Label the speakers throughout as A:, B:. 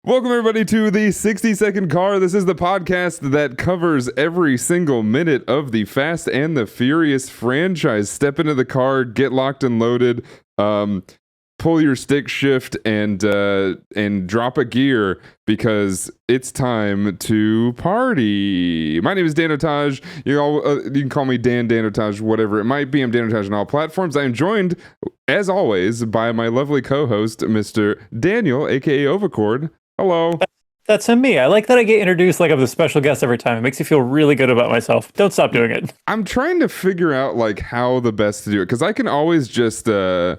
A: Welcome, everybody, to the 60-Second Car. This is the podcast that covers every single minute of the Fast and the Furious franchise. Step into the car, get locked and loaded, pull your stick shift, and drop a gear because it's time to party. My name is Danotage. You can call me Danotage, whatever it might be. I'm Danotage on all platforms. I am joined, as always, by my lovely co-host, Mr. Daniel, aka Overcord. Hello.
B: That's on me. I like that I get introduced like I'm the special guest every time. It makes me feel really good about myself. Don't stop doing it.
A: I'm trying to figure out like how the best to do it, because I can always just at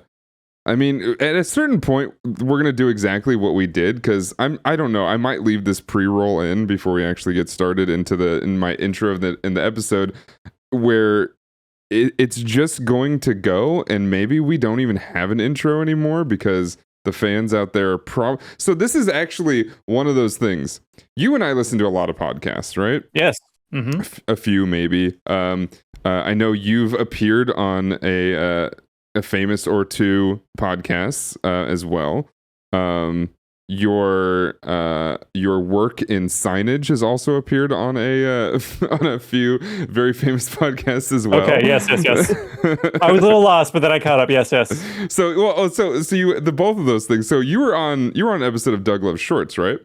A: a certain point we're gonna do exactly what we did, because I don't know, I might leave this pre-roll in before we actually get started in my intro of the episode, where it's just going to go, and maybe we don't even have an intro anymore because the fans out there are so this is actually one of those things. You and I listen to a lot of podcasts, right?
B: Yes. Mm-hmm.
A: A few, maybe. I know you've appeared on a famous or two podcasts as well. Your work in signage has also appeared on a few very famous podcasts as well.
B: Okay. Yes. I was a little lost, but then I caught up. Yes.
A: So you both of those things. So you were on an episode of Doug Loves Shorts, right?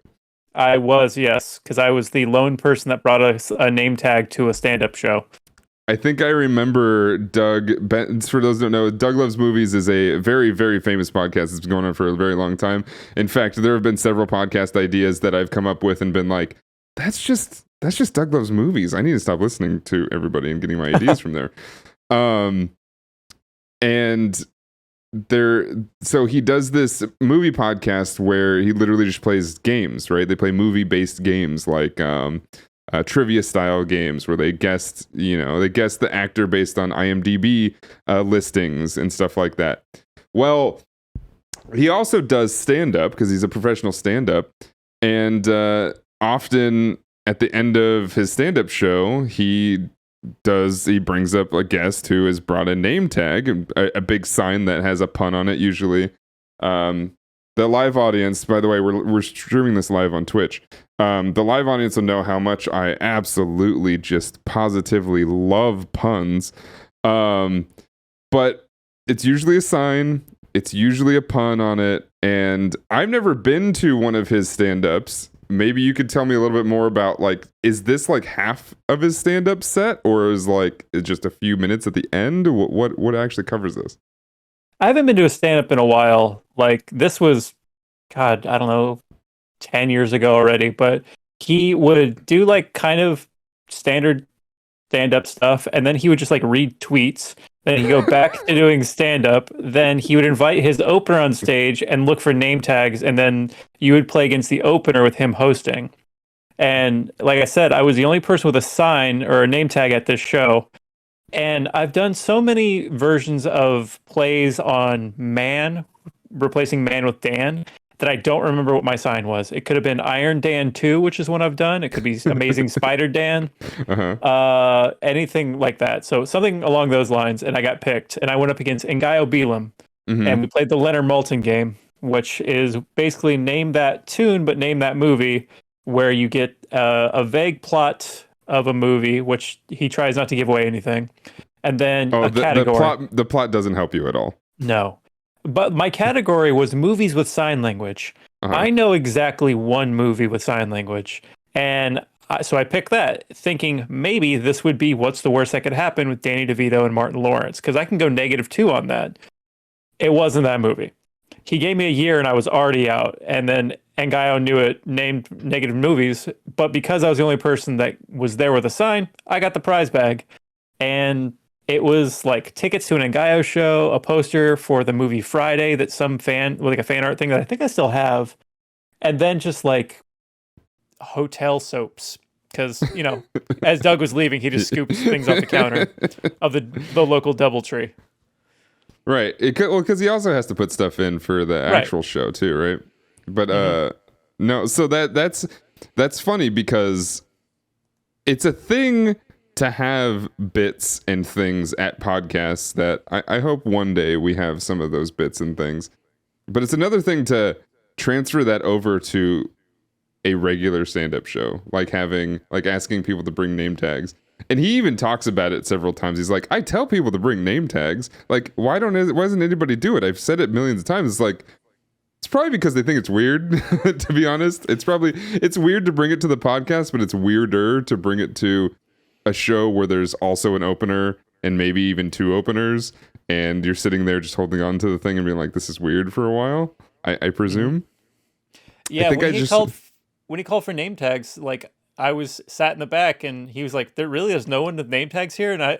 B: I was, yes, because I was the lone person that brought a name tag to a stand-up show.
A: I think I remember Doug. For those who don't know, Doug Loves Movies is a very, very famous podcast. It's been going on for a very long time. In fact, there have been several podcast ideas that I've come up with and been like, that's just Doug Loves Movies. I need to stop listening to everybody and getting my ideas from there. So he does this movie podcast where he literally just plays games, right? They play movie-based games like trivia style games where they guess the actor based on IMDb listings and stuff like that. Well, he also does stand-up because he's a professional stand-up, and often at the end of his stand-up show, he brings up a guest who has brought a name tag, a big sign that has a pun on it usually. The live audience, by the way, we're streaming this live on Twitch. The live audience will know how much I absolutely just positively love puns. But it's usually a sign, it's usually a pun on it, and I've never been to one of his stand-ups. Maybe you could tell me a little bit more about, like, is this like half of his stand-up set, or is like it's just a few minutes at the end? What actually covers this?
B: I haven't been to a stand-up in a while. Like, this was, God, I don't know, 10 years ago already, but he would do like kind of standard stand-up stuff, and then he would just like read tweets. Then he'd go back to doing stand-up. Then he would invite his opener on stage and look for name tags, and then you would play against the opener with him hosting. And like I said, I was the only person with a sign or a name tag at this show. And I've done so many versions of plays on Man, replacing Man with Dan, that I don't remember what my sign was. It could have been Iron Dan 2, which is one I've done. It could be Amazing Spider Dan, anything like that. So something along those lines, and I got picked. And I went up against Ngaio Belam, and we played the Leonard Maltin game, which is basically name that tune, but name that movie, where you get a vague plot of a movie, which he tries not to give away anything, and then a category.
A: The plot doesn't help you at all.
B: No. But my category was movies with sign language. I know exactly one movie with sign language. And so I picked that, thinking maybe this would be what's the worst that could happen with Danny DeVito and Martin Lawrence, because I can go -2 on that. It wasn't that movie. He gave me a year and I was already out. And then Ngaio knew it, named negative movies. But because I was the only person that was there with a sign, I got the prize bag. And it was like tickets to an Ngaio show, a poster for the movie Friday that some fan, like a fan art thing that I think I still have, and then just like hotel soaps. Because, as Doug was leaving, he just scooped things off the counter of the local DoubleTree.
A: Right. Because he also has to put stuff in for the actual show too, right? But no. So that's funny because it's a thing to have bits and things at podcasts that I hope one day we have some of those bits and things. But it's another thing to transfer that over to a regular stand-up show, like asking people to bring name tags. And he even talks about it several times. He's like, I tell people to bring name tags. Like, why doesn't anybody do it? I've said it millions of times. It's like, it's probably because they think it's weird, to be honest. It's weird to bring it to the podcast, but it's weirder to bring it to a show where there's also an opener and maybe even two openers, and you're sitting there just holding on to the thing and being like, this is weird for a while, I presume.
B: Yeah, when he called for name tags, like, I was sat in the back and he was like, there really is no one with name tags here. And I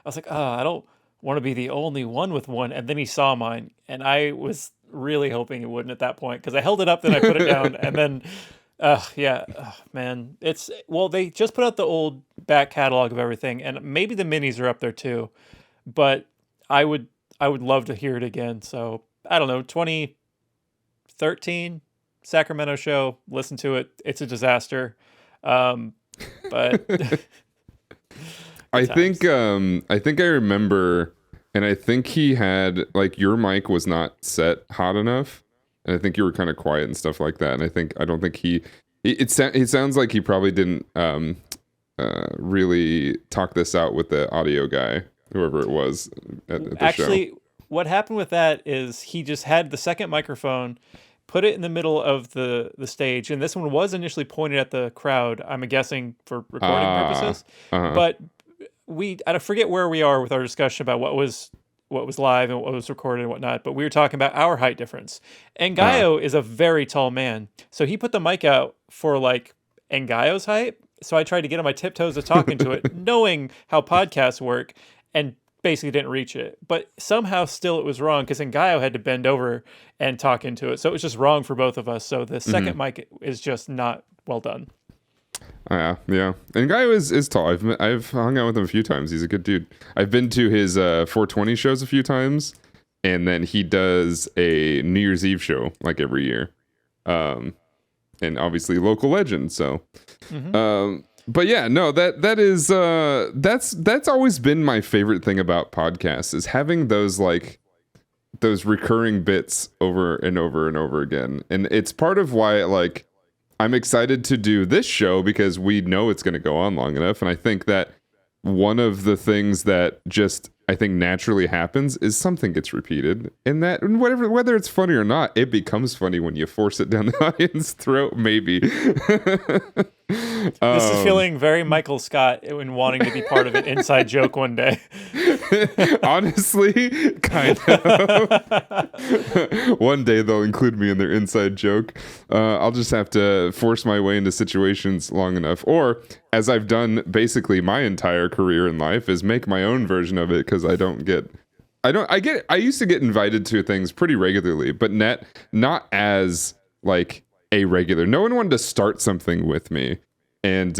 B: was like, oh, I don't want to be the only one with one. And then he saw mine and I was really hoping he wouldn't at that point, because I held it up, then I put it down, and then, man, they just put out the old back catalog of everything, and maybe the minis are up there too, but I would love to hear it again. So I don't know, 2013 Sacramento show, listen to it. It's a disaster. But
A: I think I remember, and I think he had, like, your mic was not set hot enough, and I think you were kind of quiet and stuff like that. And I don't think it sounds like he probably didn't really talk this out with the audio guy, whoever it was at the
B: Actually,
A: show.
B: What happened with that is he just had the second microphone, put it in the middle of the stage, and this one was initially pointed at the crowd, I'm guessing for recording purposes. But I forget where we are with our discussion about what was live and what was recorded and whatnot, but we were talking about our height difference. Ngaio is a very tall man, so he put the mic out for like Ngaio's height. So I tried to get on my tiptoes to talk into it, knowing how podcasts work, and basically didn't reach it. But somehow still it was wrong, because Ngaio had to bend over and talk into it. So it was just wrong for both of us. So the second mic is just not well done.
A: Yeah. And Ngaio is tall. I've hung out with him a few times. He's a good dude. I've been to his 420 shows a few times, and then he does a New Year's Eve show like every year. And obviously local legend. So, but yeah, no, that's always been my favorite thing about podcasts, is having those recurring bits over and over and over again. And it's part of why, like, I'm excited to do this show, because we know it's going to go on long enough. And I think that one of the things that just, I think, naturally happens is something gets repeated, and that whether it's funny or not, it becomes funny when you force it down the audience's throat, maybe.
B: This is feeling very Michael Scott in wanting to be part of an inside joke one day.
A: Honestly, kind of. One day they'll include me in their inside joke. I'll just have to force my way into situations long enough, or, as I've done basically my entire career in life, is make my own version of it, because I used to get invited to things pretty regularly, but not as like a regular. No one wanted to start something with me, and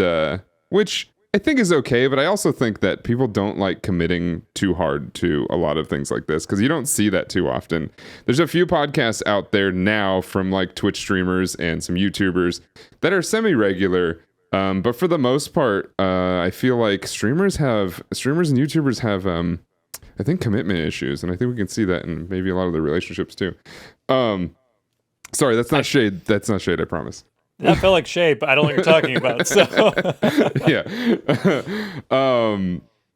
A: which I think is okay, but I also think that people don't like committing too hard to a lot of things like this, because you don't see that too often. There's a few podcasts out there now from like Twitch streamers and some YouTubers that are semi-regular, but for the most part, I feel like streamers and YouTubers have I think commitment issues, and I think we can see that in maybe a lot of their relationships too. Sorry, that's not shade. That's not shade, I promise.
B: That felt like shade, but I don't know what you're talking about. So
A: yeah.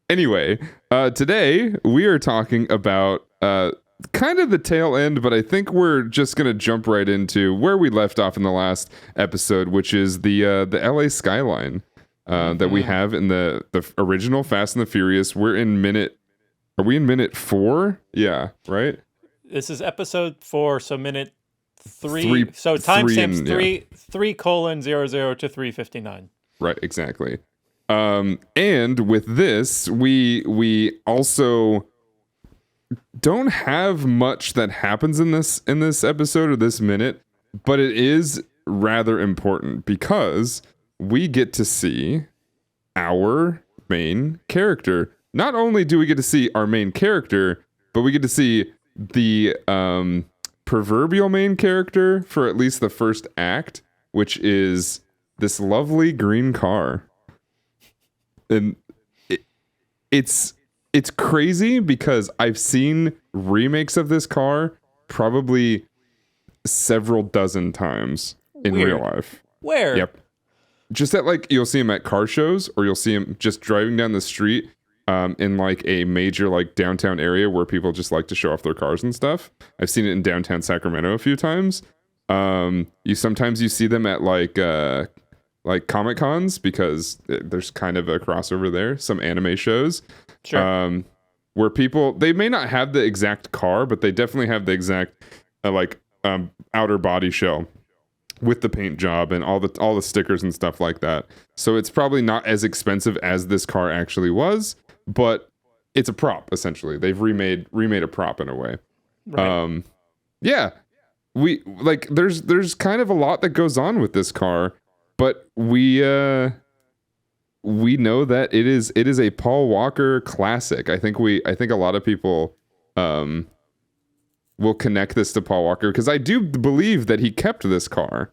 A: Anyway, today we are talking about kind of the tail end, but I think we're just gonna jump right into where we left off in the last episode, which is the LA skyline that we have in the original Fast and the Furious. Are we in minute 4? Yeah, right?
B: This is episode 4, so minute 3. So timestamps 3:00 to 3:59.
A: Right, exactly. And with this, we also don't have much that happens in this episode or this minute, but it is rather important, because we get to see our main character. Not only do we get to see our main character, but we get to see the proverbial main character for at least the first act, which is this lovely green car. And it's crazy, because I've seen remakes of this car probably several dozen times in real life.
B: Where?
A: Yep. Just at like you'll see him at car shows, or you'll see him just driving down the street in like a major like downtown area where people just like to show off their cars and stuff. I've seen it in downtown Sacramento a few times. You sometimes you see them at like Comic Cons because there's kind of a crossover there. Some anime shows,
B: Sure.
A: where people they may not have the exact car, but they definitely have the exact outer body shell with the paint job and all the stickers and stuff like that. So it's probably not as expensive as this car actually was, but it's a prop essentially. They've remade a prop in a way.
B: Right.
A: Yeah. We like there's kind of a lot that goes on with this car, but we know that it is a Paul Walker classic. I think a lot of people will connect this to Paul Walker because I do believe that he kept this car.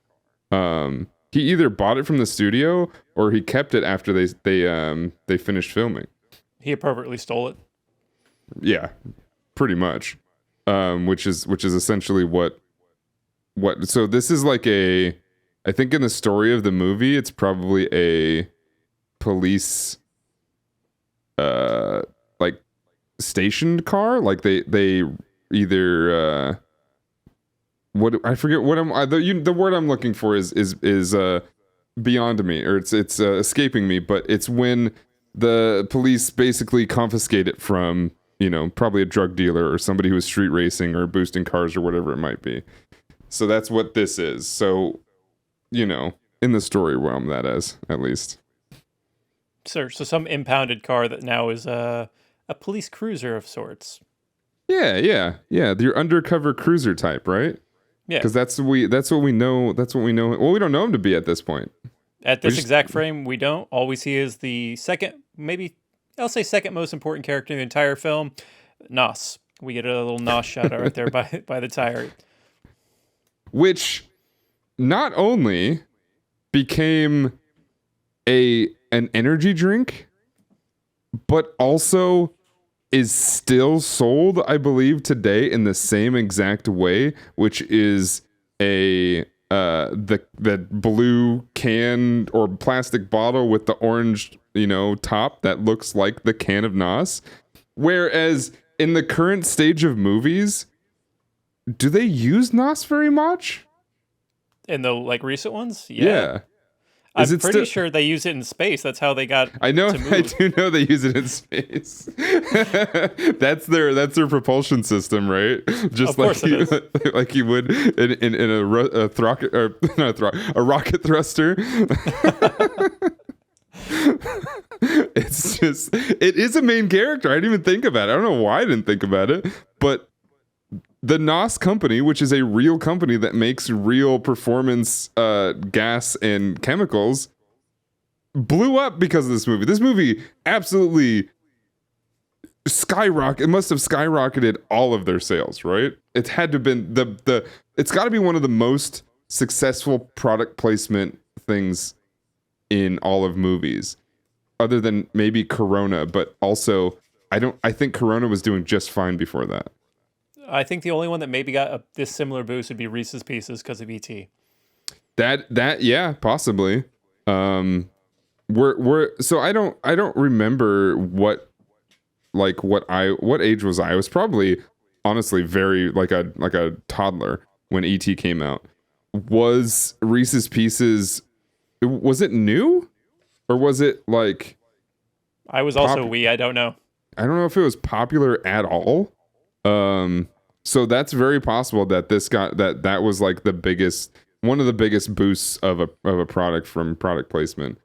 A: He either bought it from the studio or he kept it after they finished filming.
B: He appropriately stole it.
A: Yeah, pretty much. Which is essentially what. So this is like I think in the story of the movie, it's probably a police, like stationed car. Like they either what I forget what the word I'm looking for is beyond me, or it's escaping me, but it's when the police basically confiscate it from probably a drug dealer or somebody who was street racing or boosting cars or whatever it might be. So that's what this is. So in the story realm, that is at least.
B: So some impounded car that now is a police cruiser of sorts.
A: Yeah. Your undercover cruiser type, right?
B: Yeah.
A: Because that's what we know. Well, we don't know him to be at this point.
B: At this exact frame, we don't. All we see is the second most important character in the entire film, Nos. We get a little Nos shout out right there by the tire.
A: Which not only became an energy drink, but also is still sold, I believe, today in the same exact way, which is the blue can or plastic bottle with the orange, top that looks like the can of Nos. Whereas in the current stage of movies, do they use Nos very much?
B: In the recent ones?
A: Yeah.
B: I'm pretty sure they use it in space. That's how they got.
A: I know. I do know they use it in space. That's their propulsion system, right? Just like you would in a rocket thruster. It is a main character. I didn't even think about it. I don't know why I didn't think about it, but the NOS company, which is a real company that makes real performance gas and chemicals, blew up because of this movie. This movie absolutely skyrocketed. It must have skyrocketed all of their sales, right? It had to have been it's got to be one of the most successful product placement things in all of movies, other than maybe Corona. But also, I think Corona was doing just fine before that.
B: I think the only one that maybe got this similar boost would be Reese's Pieces because of E.T.
A: That yeah, possibly. So I don't remember what age was I? I was probably honestly very like a toddler when E.T. came out. Was Reese's Pieces, was it new, or was it like?
B: I was also wee. I don't know.
A: I don't know if it was popular at all. So that's very possible that that was like one of the biggest boosts of a product from product placement.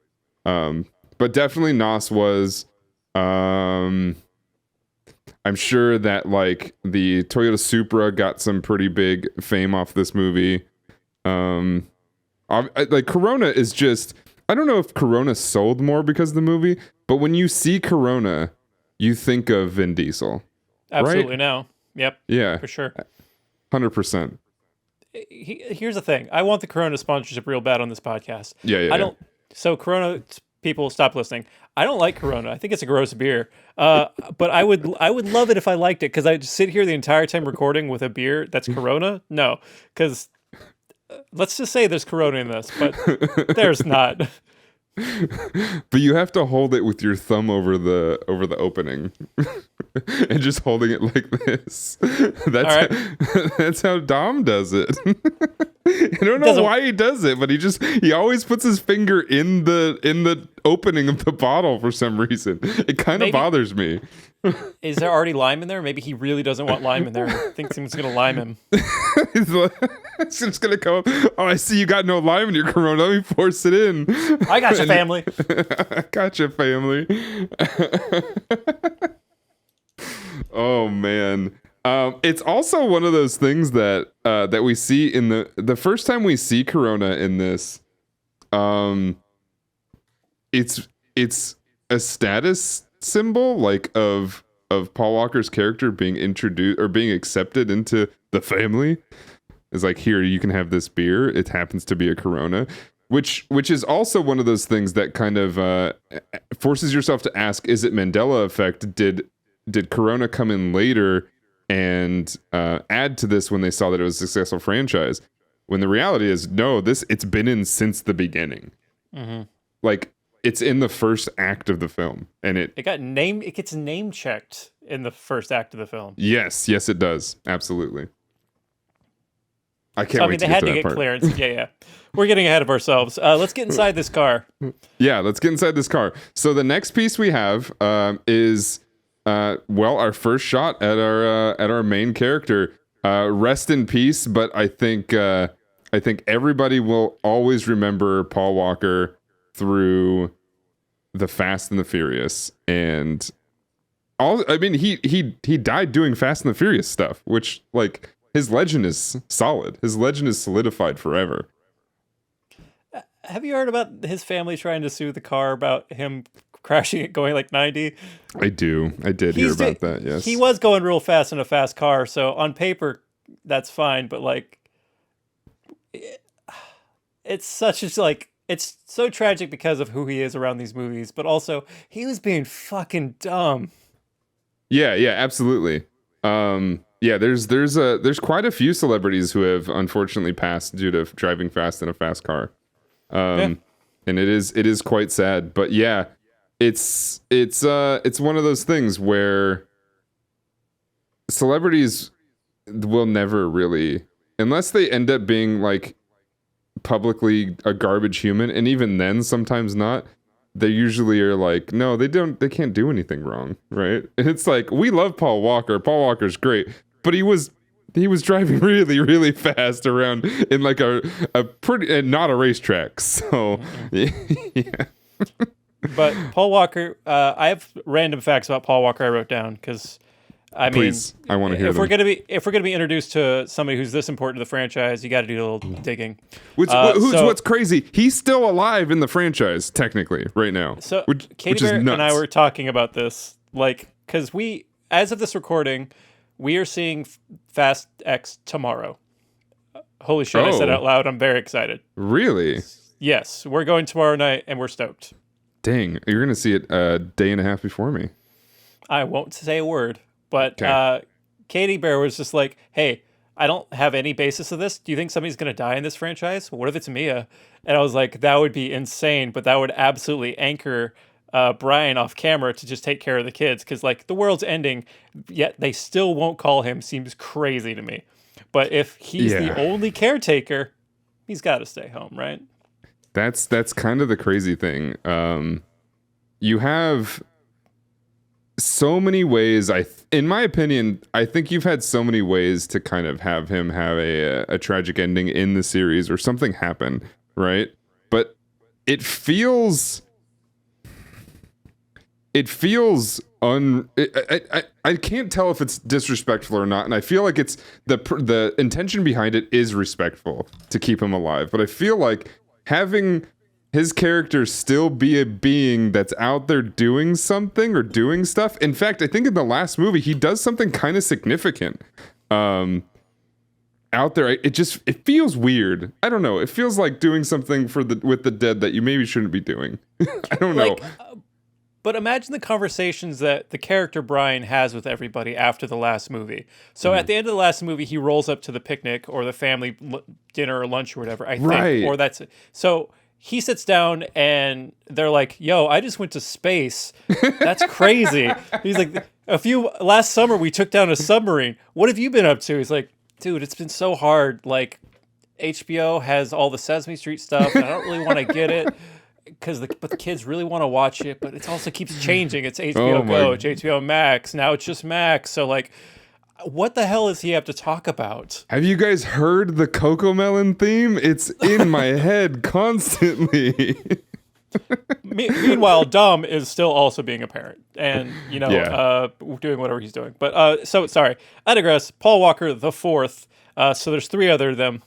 A: But definitely NOS was. I'm sure that like the Toyota Supra got some pretty big fame off this movie. Like Corona is just. I don't know if Corona sold more because of the movie, but when you see Corona, you think of Vin Diesel.
B: Absolutely,
A: right?
B: no. Yep.
A: Yeah.
B: For sure.
A: 100%.
B: Here's the thing. I want the Corona sponsorship real bad on this podcast.
A: Yeah.
B: So Corona people, stop listening. I don't like Corona. I think it's a gross beer. But I would love it if I liked it, because I'd sit here the entire time recording with a beer that's Corona. No, because let's just say there's Corona in this, but there's not.
A: But you have to hold it with your thumb over the opening and just holding it like this. That's how Dom does it. I don't know why he does it, but he always puts his finger in the opening of the bottle for some reason. It kind of bothers me.
B: Is there already lime in there? Maybe he really doesn't want lime in there. He thinks someone's gonna lime him.
A: It's just gonna come up. Oh, I see you got no lime in your Corona. Let me force it in.
B: I got you, family.
A: I got you, family. Oh man. It's also one of those things that that we see in the first time we see Corona in this. It's a status symbol, like of Paul Walker's character being introduced or being accepted into the family. It's like, here, you can have this beer. It happens to be a Corona, which is also one of those things that kind of forces yourself to ask: is it Mandela effect? Did Corona come in later and add to this when they saw that it was a successful franchise? When the reality is, no, it's been in since the beginning.
B: Mm-hmm.
A: Like, it's in the first act of the film, and it
B: gets name checked in the first act of the film.
A: Yes, it does. Absolutely. I can't wait to get to that part. They had to get clearance.
B: Yeah. We're getting ahead of ourselves. Let's get inside this car.
A: Yeah, let's get inside this car. So the next piece we have is our first shot at our main character. Rest in peace, but I think everybody will always remember Paul Walker through the Fast and the Furious, and he died doing Fast and the Furious stuff, which, like, his legend is solid. His legend is solidified forever.
B: Have you heard about his family trying to sue the car about him crashing it going like 90?
A: I did hear about that. Yes,
B: he was going real fast in a fast car, so on paper that's fine, but like it's so tragic because of who he is around these movies, but also he was being fucking dumb.
A: Yeah, absolutely. There's quite a few celebrities who have unfortunately passed due to driving fast in a fast car. And it is quite sad, but yeah, it's one of those things where celebrities will never really, unless they end up being like publicly a garbage human, and even then sometimes not, they usually are like, no, they can't do anything wrong, right? And it's like, we love Paul Walker's great, but he was driving really, really fast around in like a pretty, not a racetrack, so yeah.
B: But Paul Walker, I have random facts about Paul Walker I wrote down, because
A: Please, I want to hear them.
B: If we're gonna be introduced to somebody who's this important to the franchise, you got to do a little digging.
A: What's crazy? He's still alive in the franchise technically right now.
B: So Katie Bear and I were talking about this, like, because as of this recording, we are seeing Fast X tomorrow. Holy shit! I said it out loud. I'm very excited.
A: Really?
B: Yes, we're going tomorrow night, and we're stoked.
A: Dang, you're gonna see it a day and a half before me.
B: I won't say a word. But Katie Bear was just like, hey, I don't have any basis of this. Do you think somebody's going to die in this franchise? What if it's Mia? And I was like, that would be insane, but that would absolutely anchor Brian off camera to just take care of the kids, because, like, the world's ending, yet they still won't call him. Seems crazy to me. But if he's the only caretaker, he's got to stay home, right?
A: That's kind of the crazy thing. You have so many ways, in my opinion, I think you've had so many ways to kind of have him have a tragic ending in the series, or something happen, right? But it feels I can't tell if it's disrespectful or not, and I feel like it's the intention behind it is respectful to keep him alive, but I feel like having his character still be a being that's out there doing something or doing stuff. In fact, I think in the last movie, he does something kind of significant out there. It feels weird. I don't know. It feels like doing something with the dead that you maybe shouldn't be doing. I don't know.
B: But imagine the conversations that the character Brian has with everybody after the last movie. So at the end of the last movie, he rolls up to the picnic or the family dinner or lunch or whatever, I think. Or that's it. So he sits down and they're like, yo, I just went to space. That's crazy. He's like, last summer we took down a submarine. What have you been up to? He's like, dude, it's been so hard. Like, HBO has all the Sesame Street stuff, and I don't really want to get it. But the kids really want to watch it, but it also keeps changing. It's HBO Go, it's HBO Max. Now it's just Max. So like, what the hell does he have to talk about?
A: Have you guys heard the Cocomelon theme? It's in my head constantly.
B: Meanwhile, Dom is still also being a parent and, doing whatever he's doing. But sorry, I digress. Paul Walker the fourth. So there's three other of them.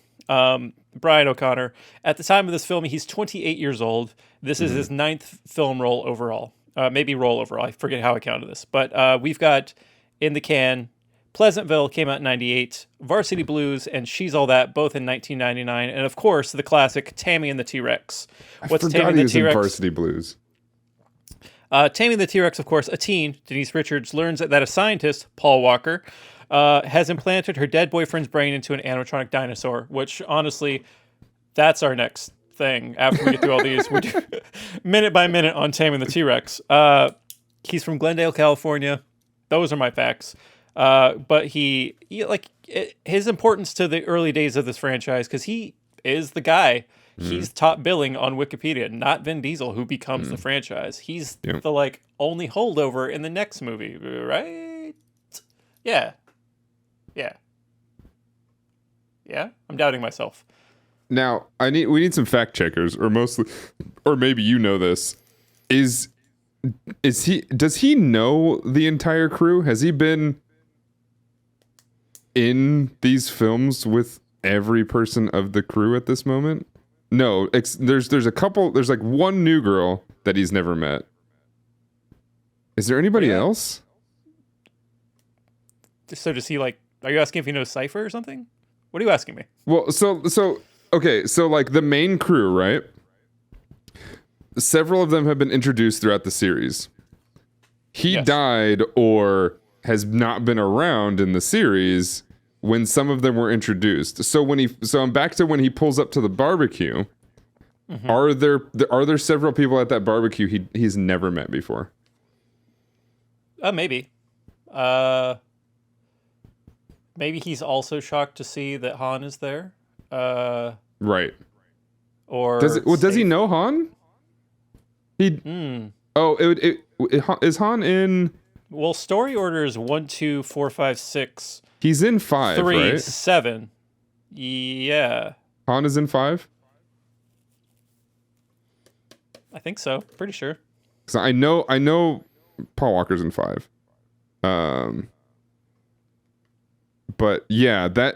B: Brian O'Connor. At the time of this film, he's 28 years old. This is his 9th film role overall. Maybe role overall. I forget how I counted this. But we've got In the Can, Pleasantville came out in 98, Varsity Blues, and She's All That, both in 1999. And of course, the classic Tammy and the T-Rex.
A: What's Tammy and the T-Rex? Varsity Blues.
B: Tammy and the T-Rex, of course, a teen, Denise Richards, learns that a scientist, Paul Walker, has implanted her dead boyfriend's brain into an animatronic dinosaur, which, honestly, that's our next thing. After we get through all these, we do minute by minute on Tammy and the T-Rex. He's from Glendale, California. Those are my facts. But his importance to the early days of this franchise, because he is the guy. He's top billing on Wikipedia, not Vin Diesel, who becomes the franchise. He's the only holdover in the next movie, right? Yeah. I'm doubting myself.
A: Now, we need some fact checkers, or maybe you know this. Does he know the entire crew? Has he been in these films with every person of the crew at this moment? No, there's a couple. There's like one new girl that he's never met. Is there anybody else?
B: So does he are you asking if he knows Cypher or something? What are you asking me?
A: Well, so okay, so like the main crew, right? Several of them have been introduced throughout the series. He died or has not been around in the series when some of them were introduced. So I'm back to when he pulls up to the barbecue. Are there several people at that barbecue he's never met before?
B: Maybe. Maybe he's also shocked to see that Han is there.
A: Right.
B: Or
A: does he know Han? Is Han in?
B: Well, story order is 1, 2, 4, 5, 6.
A: He's in 5,
B: 3,
A: right?
B: 7. Yeah.
A: Han is in 5?
B: I think so. Pretty sure.
A: So I know Paul Walker's in 5. But yeah,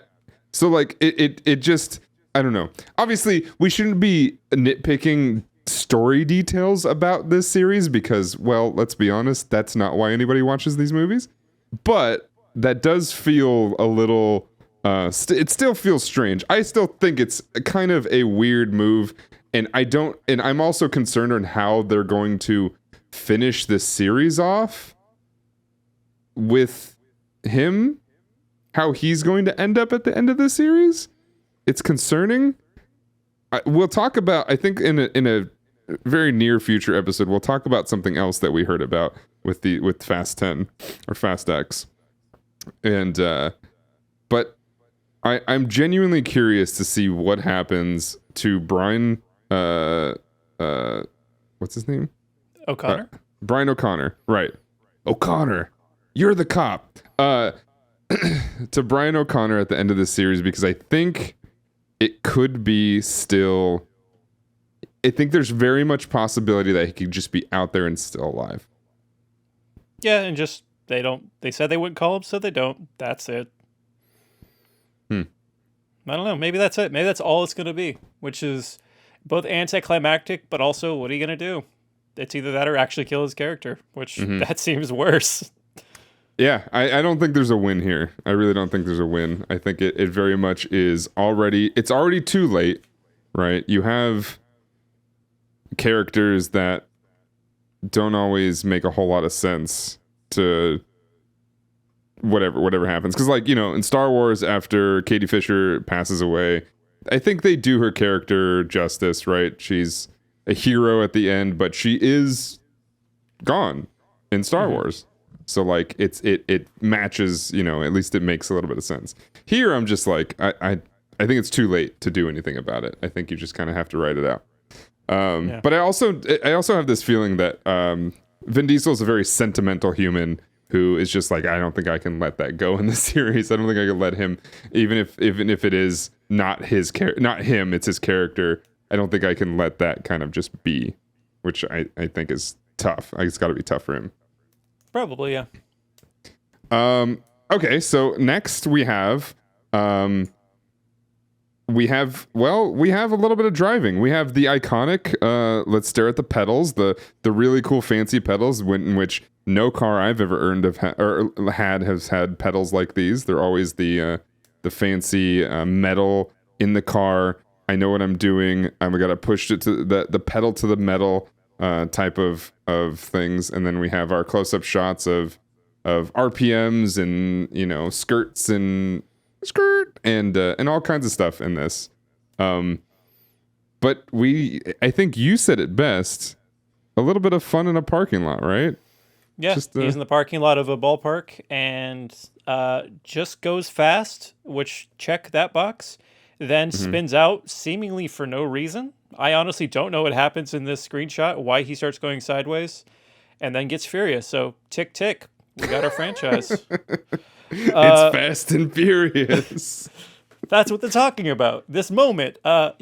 A: so like it just, I don't know. Obviously, we shouldn't be nitpicking story details about this series because, well, let's be honest, that's not why anybody watches these movies. But that does feel a little it still feels strange. I still think it's kind of a weird move, and I'm also concerned on how they're going to finish this series off with him, how he's going to end up at the end of the series. It's concerning. We'll talk about, I think in a very near future episode, we'll talk about something else that we heard about with Fast 10 or Fast X. And but I'm genuinely curious to see what happens to Brian what's his name?
B: O'Connor?
A: Brian O'Connor. Right. O'Connor. You're the cop. To Brian O'Connor at the end of this series, because I think it could be still, I think there's very much possibility that he could just be out there and still alive.
B: Yeah, and just they said they wouldn't call him, so they don't. That's it. I don't know. Maybe that's it. Maybe that's all it's going to be, which is both anticlimactic, but also what are you going to do? It's either that or actually kill his character, which that seems worse.
A: Yeah, I don't think there's a win here. I really don't think there's a win. I think it very much is it's already too late, right? You have characters that don't always make a whole lot of sense to whatever happens. Because, like, in Star Wars, after Katie Fisher passes away, I think they do her character justice, right? She's a hero at the end, but she is gone in Star Wars. So, like, it matches, at least it makes a little bit of sense. Here, I'm just like, I think it's too late to do anything about it. I think you just kind of have to write it out. But I also have this feeling that Vin Diesel is a very sentimental human who is just like, I don't think I can let that go in the series. I don't think I can let him, even if it is not his not him, it's his character. I don't think I can let that kind of just be, which I think is tough. It's got to be tough for him.
B: Probably, yeah.
A: Okay, so next we have a little bit of driving. We have the iconic let's stare at the pedals, the really cool fancy pedals in which no car I've ever has had pedals like these. They're always the fancy metal in the car. I know what I'm doing. I'm gonna push it to the pedal to the metal type of things, and then we have our close-up shots of RPMs and skirts and all kinds of stuff in this. But I think you said it best. A little bit of fun in a parking lot, right?
B: Yeah, he's in the parking lot of a ballpark and just goes fast, which check that box, then spins out seemingly for no reason. I honestly don't know what happens in this screenshot, why he starts going sideways, and then gets furious. So tick, tick, we got our franchise.
A: It's Fast and Furious.
B: That's what they're talking about. This moment. So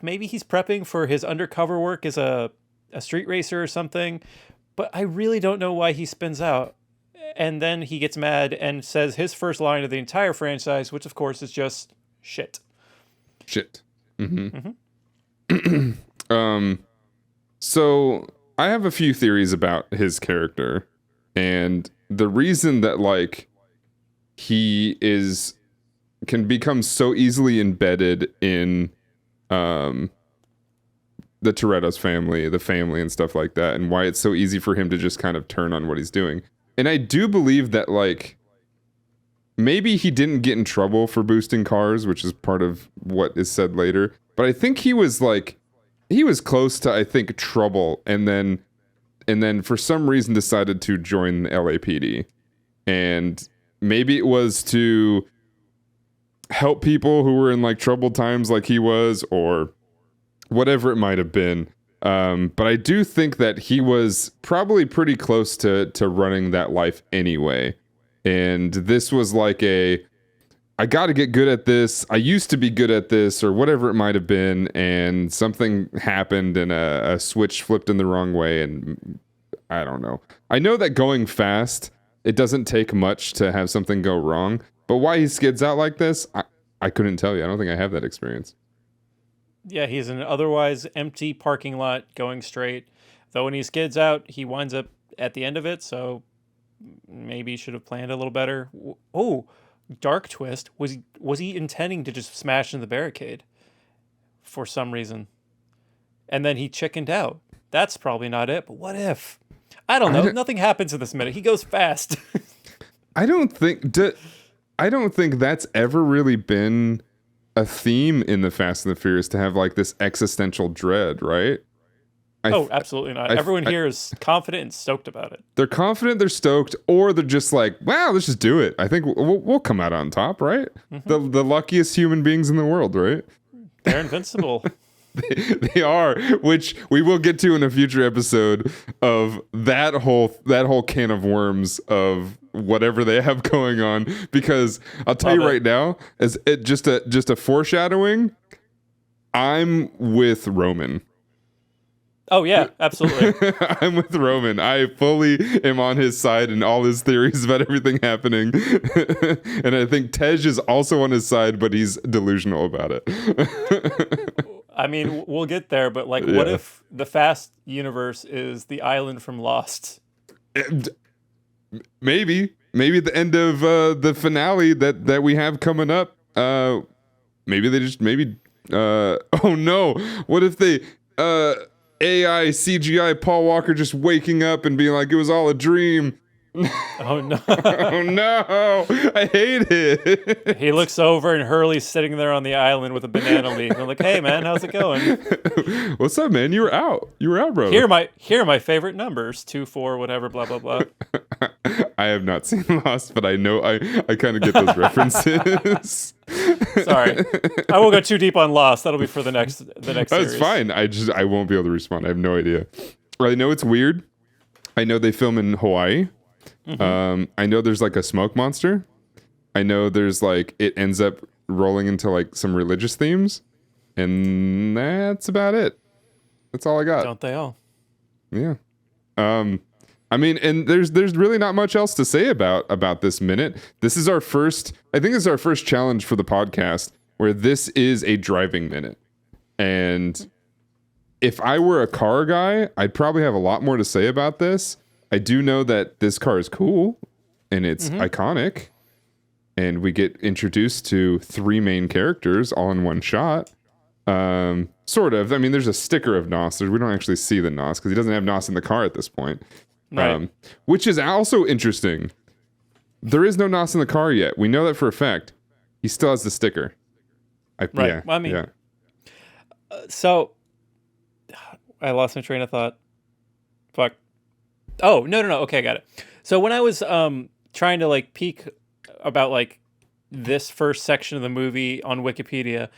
B: maybe he's prepping for his undercover work as a street racer or something, but I really don't know why he spins out. And then he gets mad and says his first line of the entire franchise, which of course is just shit.
A: Shit. So I have a few theories about his character, and the reason that like he can become so easily embedded in the Toretto's family, the family and stuff like that, and why it's so easy for him to just kind of turn on what he's doing. And I do believe that like maybe he didn't get in trouble for boosting cars, which is part of what is said later, but I think he was close to, I think, trouble, and then for some reason decided to join the LAPD. And maybe it was to help people who were in like troubled times like he was, or whatever it might have been. But I do think that he was probably pretty close to running that life anyway. And this was like I got to get good at this. I used to be good at this, or whatever it might have been. And something happened and a switch flipped in the wrong way. And I don't know. I know that going fast, it doesn't take much to have something go wrong. But why he skids out like this, I couldn't tell you. I don't think I have that experience.
B: Yeah, he's in an otherwise empty parking lot going straight. Though when he skids out, he winds up at the end of it. So maybe he should have planned a little better. Oh, dark twist. Was he intending to just smash into the barricade for some reason? And then he chickened out. That's probably not it, but what if? I don't know. Nothing happens in this minute. He goes fast.
A: I don't think that's ever really been a theme in the Fast and the Furious, to have like this existential dread, right?
B: Absolutely not. Everyone here is confident and stoked about it.
A: They're confident, they're stoked, or they're just like, wow, let's just do it. I think we'll come out on top, right? Mm-hmm. The luckiest human beings in the world, right?
B: They're invincible.
A: They are, which we will get to in a future episode of that whole can of worms of whatever they have going on. Because I'll tell you right now, as it just a foreshadowing, I'm with Roman.
B: Oh yeah, absolutely.
A: I'm with Roman. I fully am on his side in all his theories about everything happening. And I think Tej is also on his side, but he's delusional about it.
B: I mean, we'll get there, but like, what if the Fast universe is the island from Lost?
A: Maybe at the end of the finale that we have coming up, maybe oh no, what if they AI CGI Paul Walker just waking up and being like, it was all a dream.
B: Oh no.
A: Oh no, I hate it.
B: He looks over and Hurley's sitting there on the island with a banana leaf. I'm like, hey man, how's it going?
A: What's up, man? You were out, bro.
B: Here are my favorite numbers, 2, 4, whatever, blah blah blah.
A: I have not seen Lost, but I know I kind of get those references.
B: Sorry, I won't go too deep on Lost. That'll be for the next
A: That's
B: series.
A: fine. I won't be able to respond. I have no idea. I know it's weird. I know they film in Hawaii. Mm-hmm. I know there's like a smoke monster. I know there's like it ends up rolling into like some religious themes, and that's about it. That's all I got.
B: Don't they all?
A: Yeah. I mean, and there's really not much else to say about this minute. This is our first. I think this is our first challenge for the podcast where this is a driving minute. And if I were a car guy, I'd probably have a lot more to say about this. I do know that this car is cool and it's iconic, and we get introduced to 3 main characters all in one shot. Sort of. I mean, there's a sticker of Nos. We don't actually see the Nos because he doesn't have Nos in the car at this point.
B: Right.
A: Which is also interesting. There is no Nos in the car yet. We know that for a fact. He still has the sticker.
B: Right.
A: Yeah,
B: Well, I mean,
A: yeah.
B: So I lost my train of thought. Fuck. Oh, no. Okay, got it. So when I was trying to like peek about like this first section of the movie on Wikipedia,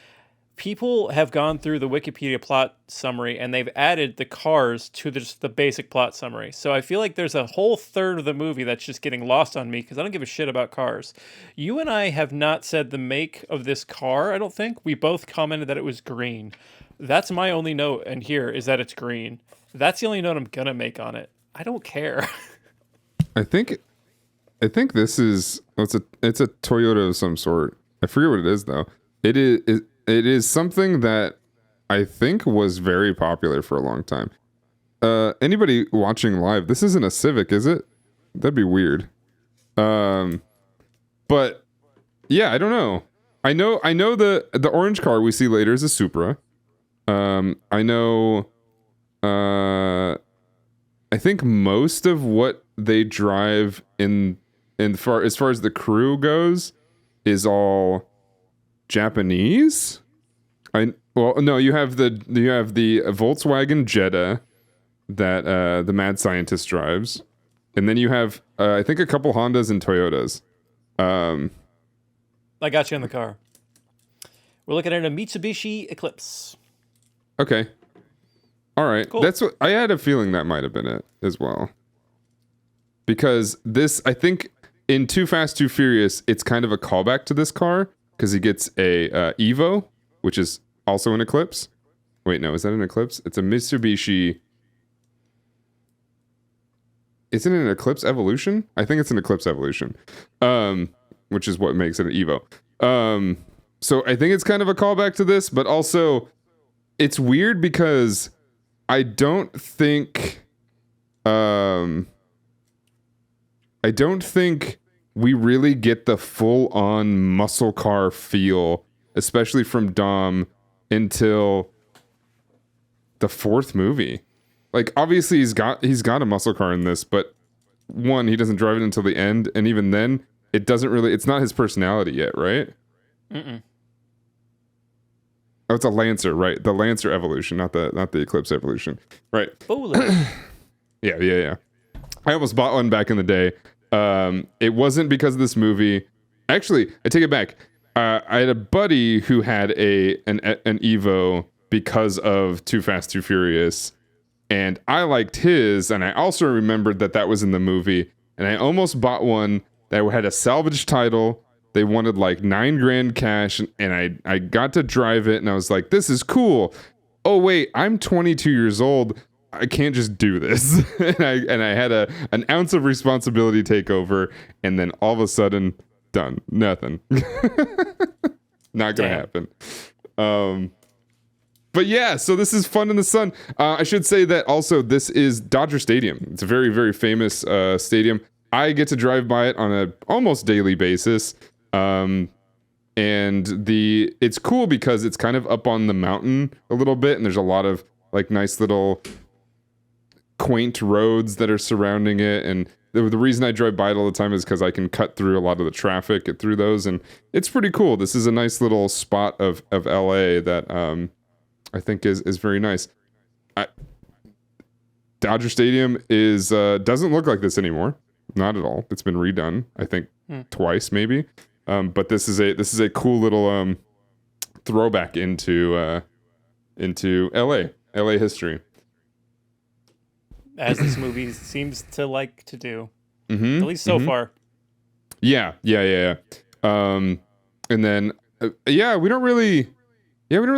B: people have gone through the Wikipedia plot summary and they've added the cars to just the basic plot summary. So I feel like there's a whole third of the movie that's just getting lost on me because I don't give a shit about cars. You and I have not said the make of this car, I don't think. We both commented that it was green. That's my only note, and here is that it's green. That's the only note I'm gonna make on it. I don't care.
A: I think this is it's a Toyota of some sort. I forget what it is though. It is something that I think was very popular for a long time. Anybody watching live, this isn't a Civic, is it? That'd be weird. But yeah, I don't know. I know the orange car we see later is a Supra. I know I think most of what they drive in as far as the crew goes is all Japanese. You have the Volkswagen Jetta that the mad scientist drives, and then you have I think a couple Hondas and Toyotas.
B: I got you in the car. We're looking at a Mitsubishi Eclipse.
A: Okay. All right.
B: Cool.
A: That's what I had a feeling that might have been it as well. Because this, I think in Too Fast, Too Furious, it's kind of a callback to this car because he gets a Evo, which is also an Eclipse. Wait, no, is that an Eclipse? It's a Mitsubishi. Isn't it an Eclipse Evolution? I think it's an Eclipse Evolution, which is what makes it an Evo. So I think it's kind of a callback to this, but also it's weird because I don't think we really get the full-on muscle car feel, especially from Dom, until the 4th movie. Like, obviously he's got a muscle car in this, but one, he doesn't drive it until the end, and even then, it's not his personality yet, right?
B: Mm-mm.
A: Oh, it's a Lancer, right? The Lancer Evolution, not the Eclipse Evolution, right? Yeah. I almost bought one back in the day. It wasn't because of this movie. Actually, I take it back. I had a buddy who had an Evo because of Too Fast, Too Furious, and I liked his, and I also remembered that was in the movie, and I almost bought one that had a salvage title. They wanted like $9,000 cash, and I got to drive it, and I was like, this is cool. Oh wait, I'm 22 years old. I can't just do this. and I had an ounce of responsibility take over, and then all of a sudden, done. Nothing. Not gonna happen. But yeah, so this is Fun in the Sun. I should say that also this is Dodger Stadium. It's a very, very famous stadium. I get to drive by it on a almost daily basis. And it's cool because it's kind of up on the mountain a little bit, and there's a lot of like nice little quaint roads that are surrounding it, and the reason I drive by it all the time is because I can cut through a lot of the traffic through those, and it's pretty cool. This is a nice little spot of LA that I think is very nice. Dodger Stadium is doesn't look like this anymore. Not at all. It's been redone, I think, twice maybe. But this is a cool little throwback into LA history.
B: As this movie seems to like to do, at least so far.
A: Yeah. And then we don't really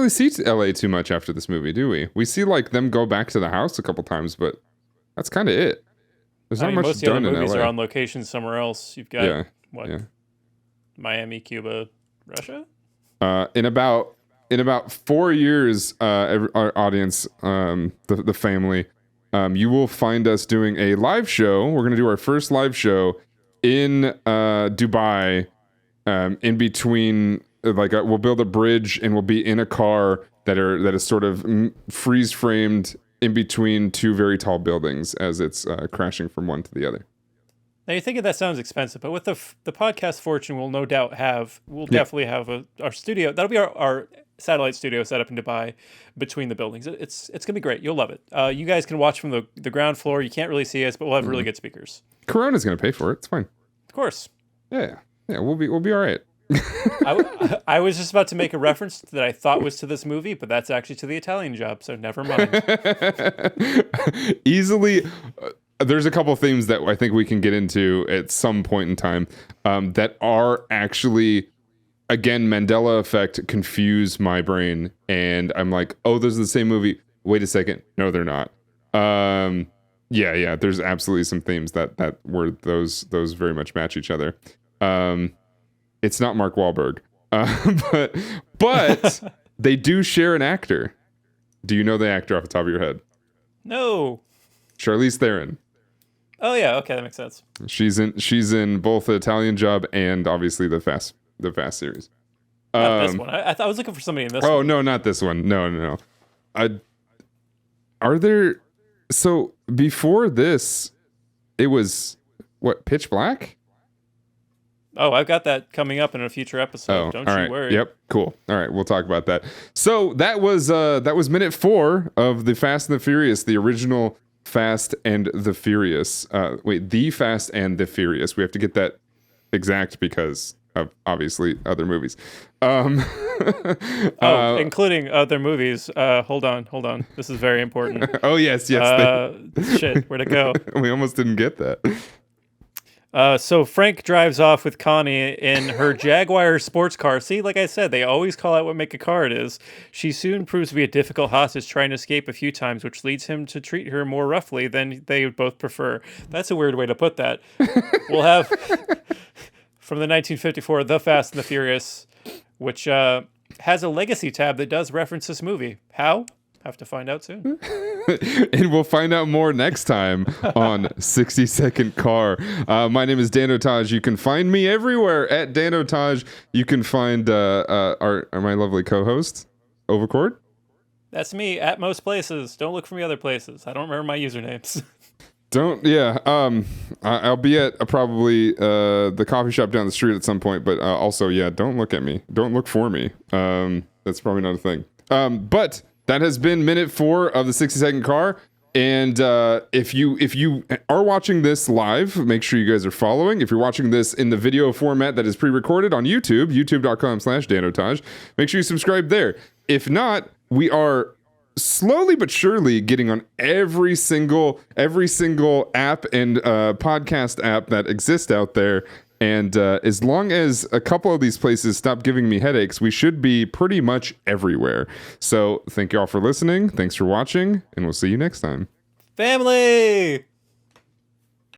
A: see LA too much after this movie, do we? We see like them go back to the house a couple times, but that's kind of it. There's not much
B: most
A: done
B: of the
A: in
B: movies
A: LA.
B: Are on location somewhere else. You've got Miami, Cuba, Russia.
A: In about 4 years, our audience, the family, you will find us doing a live show. We're gonna do our first live show in Dubai, in between. We'll build a bridge and we'll be in a car that is sort of freeze framed in between two very tall buildings as it's crashing from one to the other.
B: Now you're thinking that sounds expensive, but with the podcast fortune, we'll no doubt definitely have our studio. That'll be our satellite studio set up in Dubai between the buildings. It's gonna be great. You'll love it. You guys can watch from the ground floor. You can't really see us, but we'll have really good speakers.
A: Corona's gonna pay for it. It's fine.
B: Of course.
A: Yeah. We'll be all right.
B: I was just about to make a reference that I thought was to this movie, but that's actually to The Italian Job, so never mind.
A: Easily, there's a couple themes that I think we can get into at some point in time that are actually, again, Mandela effect confuse my brain, and I'm like, oh, those are the same movie. Wait a second, no, they're not. Yeah. There's absolutely some themes that where those very much match each other. It's not Mark Wahlberg, but they do share an actor. Do you know the actor off the top of your head?
B: No.
A: Charlize Theron.
B: Oh yeah, okay, that makes sense.
A: She's in both the Italian Job and obviously the Fast series.
B: Not this one. I was looking for somebody in this.
A: Oh
B: one.
A: no, not this one. No. Are there? So before this, it was what, Pitch Black?
B: Oh, I've got that coming up in a future episode. Don't you worry.
A: Yep, cool. All right, we'll talk about that. So that was minute 4 of the Fast and the Furious, the original Fast and the Furious. The Fast and the Furious. We have to get that exact because of obviously other movies.
B: Including other movies. Hold on. This is very important.
A: Oh yes.
B: Shit, where'd it go?
A: We almost didn't get that.
B: So Frank drives off with Connie in her Jaguar sports car. See, like I said, they always call out what make a car it is. She soon proves to be a difficult hostage, trying to escape a few times, which leads him to treat her more roughly than they would both prefer. That's a weird way to put that. We'll have, from the 1954, The Fast and the Furious, which has a legacy tab that does reference this movie. How? Have to find out soon.
A: And we'll find out more next time on 60 Second Car. My name is Danotage. You can find me everywhere at Danotage. You can find my lovely co-host, Overcord.
B: That's me at most places. Don't look for me other places. I don't remember my usernames.
A: I'll be at probably the coffee shop down the street at some point, but also, don't look at me. Don't look for me. That's probably not a thing. But that has been minute 4 of the 60 Second Car. And if you are watching this live, make sure you guys are following. If you're watching this in the video format that is pre-recorded on YouTube, youtube.com/Danotage, make sure you subscribe there. If not, we are slowly but surely getting on every single app and podcast app that exists out there. And as long as a couple of these places stop giving me headaches, we should be pretty much everywhere. So thank you all for listening. Thanks for watching, and we'll see you next time.
B: Family!